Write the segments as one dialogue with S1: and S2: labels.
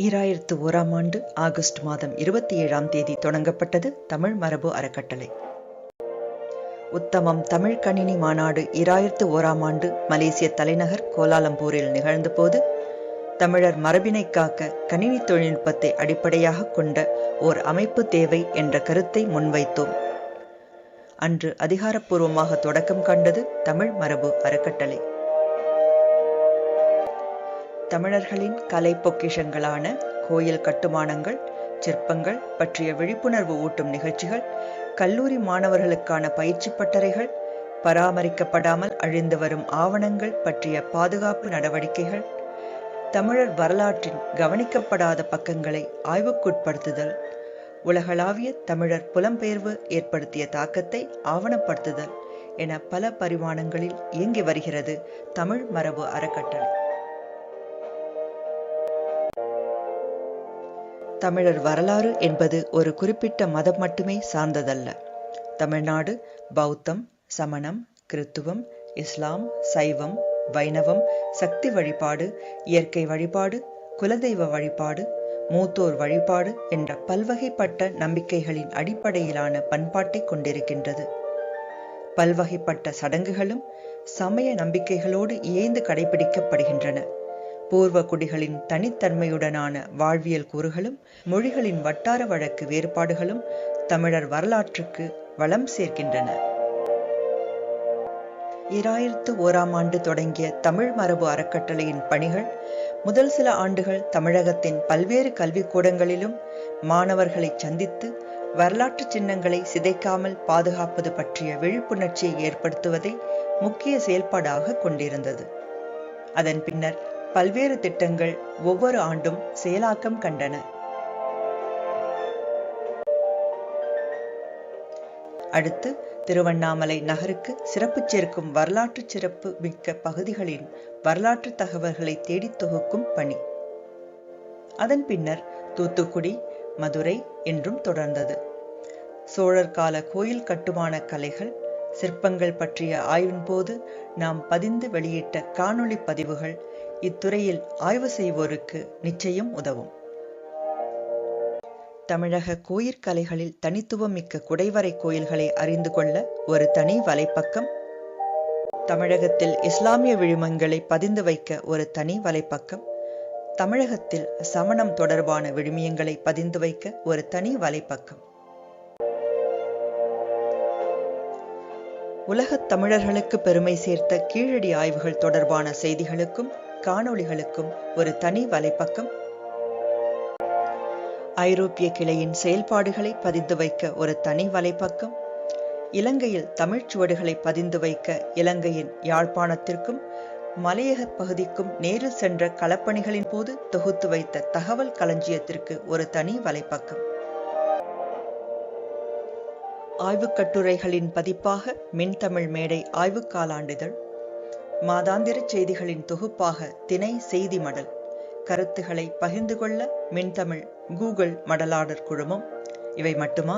S1: 2001 August மாதம் 27 தொடங்கப்பட்டது தமிழ் மரபு அறக்கட்டளை. உத்தமம் தமிழ் கணினி மாநாடு 2001 மலேசிய தலைநகர் கோலாலம்பூரில் நிகழ்ந்தபோது தமிழர் மரபினை காக்க கணினி தொழில்நுட்பத்தை அடிப்படையாக கொண்ட ஓர் அமைப்பு தேவை என்ற கருத்தை முன்வைத்தோம். அன்று அதிகாரப்பூர்வமாக தொடக்கம் கண்டது தமிழ் மரபு அறக்கட்டளை. தமிழர்களின் கலை பொக்கிஷங்களான கோயில் கட்டுமானங்கள், சிற்பங்கள் பற்றிய விழிப்புணர்வு ஊட்டும் நிகழ்ச்சிகள், கல்லூரி மாணவர்களுக்கான பயிற்சி பட்டறைகள், பராமரிக்கப்படாமல் அழிந்து வரும் ஆவணங்கள் பற்றிய பாதுகாப்பு நடவடிக்கைகள், தமிழர் வரலாற்றின் கவனிக்கப்படாத பக்கங்களை ஆய்வுக்குட்படுத்துதல், உலகளாவிய தமிழர் புலம்பெயர்வு ஏற்படுத்திய தாக்கத்தை ஆவணப்படுத்துதல் என பல பரிமாணங்களில் இயங்கி வருகிறது தமிழ் மரபு அறக்கட்டளை. தமிழர் வரலாறு என்பது ஒரு குறிப்பிட்ட மதம் மட்டுமே சார்ந்ததல்ல. தமிழ்நாடு பௌத்தம், சமணம், கிறித்துவம், இஸ்லாம், சைவம், வைணவம், சக்தி வழிபாடு, இயற்கை வழிபாடு, குலதெய்வ வழிபாடு, மூத்தோர் வழிபாடு என்ற பல்வகைப்பட்ட நம்பிக்கைகளின் அடிப்படையிலான பண்பாட்டை கொண்டிருக்கின்றது. பல்வகைப்பட்ட சடங்குகளும் சமய நம்பிக்கைகளோடு இயைந்து கடைபிடிக்கப்படுகின்றன. பூர்வ குடிகளின் தனித்தன்மையுடனான வாழ்வியல் கூறுகளும் மொழிகளின் வட்டார வழக்கு வேறுபாடுகளும் தமிழர் வரலாற்றுக்கு வளம் சேர்க்கின்றன. 2001 தொடங்கிய தமிழ் மரபு அறக்கட்டளையின் பணிகள் முதல் சில ஆண்டுகள் தமிழகத்தின் பல்வேறு கல்விக்கூடங்களிலும் மாணவர்களை சந்தித்து வரலாற்று சின்னங்களை சிதைக்காமல் பாதுகாப்பது பற்றிய விழிப்புணர்ச்சியை ஏற்படுத்துவதை முக்கிய செயல்பாடாக கொண்டிருந்தது. அதன் பின்னர் பல்வேறு திட்டங்கள் ஒவ்வொரு ஆண்டும் செயலாக்கம் கண்டன. அடுத்து திருவண்ணாமலை நகருக்கு சிறப்பு சேர்க்கும் வரலாற்று சிறப்பு மிக்க பகுதிகளின் வரலாற்று தகவல்களை தேடி தொகுக்கும் பணி. அதன் பின்னர் தூத்துக்குடி, மதுரை என்றும் தொடர்ந்தது. சோழர் கால கோயில் கட்டுமான கலைகள், சிற்பங்கள் பற்றிய ஆய்வின் போது நாம் பதிந்து வெளியிட்ட காணொளி பதிவுகள் இத்துறையில் ஆய்வு செய்வோருக்கு நிச்சயம் உதவும். தமிழக கோயிற்கலைகளில் தனித்துவம் மிக்க குடைவரை கோயில்களை அறிந்து கொள்ள ஒரு தனி வலைப்பக்கம், தமிழகத்தில் இஸ்லாமிய விழுமங்களை பதிந்து வைக்க ஒரு தனி வலைப்பக்கம், தமிழகத்தில் சமணம் தொடர்பான விழுமியங்களை பதிந்து வைக்க ஒரு தனி வலைப்பக்கம், உலகத் தமிழர்களுக்கு பெருமை சேர்த்த கீழடி ஆய்வுகள் தொடர்பான செய்திகளுக்கும் காணொளிகளுக்கும் ஒரு தனி வலைப்பக்கம், ஐரோப்பிய கிளையின் செயல்பாடுகளை பதிந்து வைக்க ஒரு தனி வலைப்பக்கம், இலங்கையில் தமிழ்ச் சுவடுகளை பதிந்து வைக்க இலங்கையின் யாழ்ப்பாணத்திற்கும் மலையக பகுதிக்கும் நேரில் சென்ற களப்பணிகளின் போது தொகுத்து வைத்த தகவல் களஞ்சியத்திற்கு ஒரு தனி வலைப்பக்கம், ஆய்வுக் கட்டுரைகளின் பதிப்பாக மின்தமிழ் மேடை ஆய்வு காலாண்டிதழ், மாதாந்திர செய்திகளின் தொகுப்பாக தினை செய்தி மடல், கருத்துக்களை பகிர்ந்து கொள்ள மின்தமிழ் கூகுள் மடலாளர் குழுமம். இவை மட்டுமா?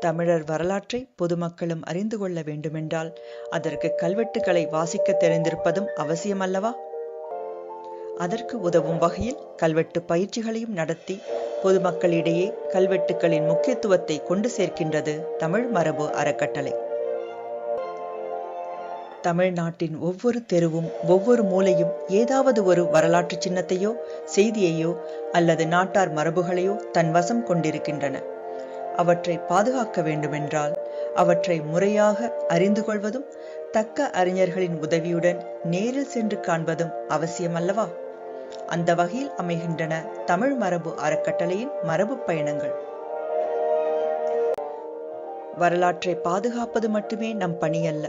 S1: தமிழர் வரலாற்றை பொதுமக்களும் அறிந்து கொள்ள வேண்டுமென்றால் அதற்கு கல்வெட்டுக்களை வாசிக்க தெரிந்திருப்பதும் அவசியமல்லவா? அதற்கு உதவும் வகையில் கல்வெட்டு பயிற்சிகளையும் நடத்தி பொதுமக்களிடையே கல்வெட்டுக்களின் முக்கியத்துவத்தை கொண்டு சேர்க்கின்றது தமிழ் மரபு அறக்கட்டளை. தமிழ்நாட்டின் ஒவ்வொரு தெருவும் ஒவ்வொரு மூலையும் ஏதாவது ஒரு வரலாற்று சின்னத்தையோ செய்தியையோ அல்லது நாட்டார் மரபுகளையோ தன் வசம் கொண்டிருக்கின்றன. அவற்றை பாதுகாக்க வேண்டுமென்றால் அவற்றை முறையாக அறிந்து கொள்வதும் தக்க அறிஞர்களின் உதவியுடன் நேரில் சென்று காண்பதும் அவசியமல்லவா? அந்த வகையில் அமைகின்றன தமிழ் மரபு அறக்கட்டளையின் மரபு பயணங்கள். வரலாற்றை பாதுகாப்பது மட்டுமே நம் பணியல்ல.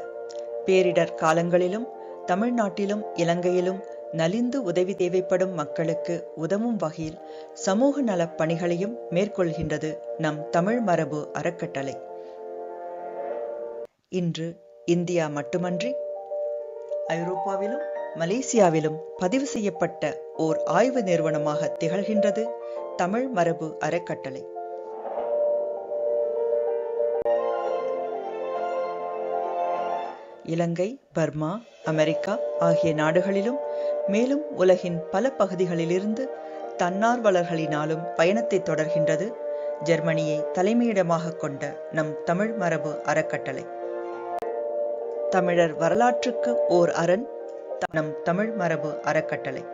S1: பேரிடர் காலங்களிலும் தமிழ்நாட்டிலும் இலங்கையிலும் நலிந்து உதவி தேவைப்படும் மக்களுக்கு உதவும் வகையில் சமூக நலப் பணிகளையும் மேற்கொள்கின்றது நம் தமிழ் மரபு அறக்கட்டளை. இன்று இந்தியா மட்டுமன்றி ஐரோப்பாவிலும் மலேசியாவிலும் பதிவு செய்யப்பட்ட ஓர் ஆய்வு நிறுவனமாக திகழ்கின்றது தமிழ் மரபு அறக்கட்டளை. இலங்கை, பர்மா, அமெரிக்கா ஆகிய நாடுகளிலும் மேலும் உலகின் பல பகுதிகளிலிருந்து தன்னார்வலர்களினாலும் பயணத்தை தொடர்கின்றது ஜெர்மனியை தலைமையிடமாக கொண்ட நம் தமிழ் மரபு அறக்கட்டளை. தமிழர் வரலாற்றுக்கு ஓர் அரண் நம் தமிழ் மரபு அறக்கட்டளை.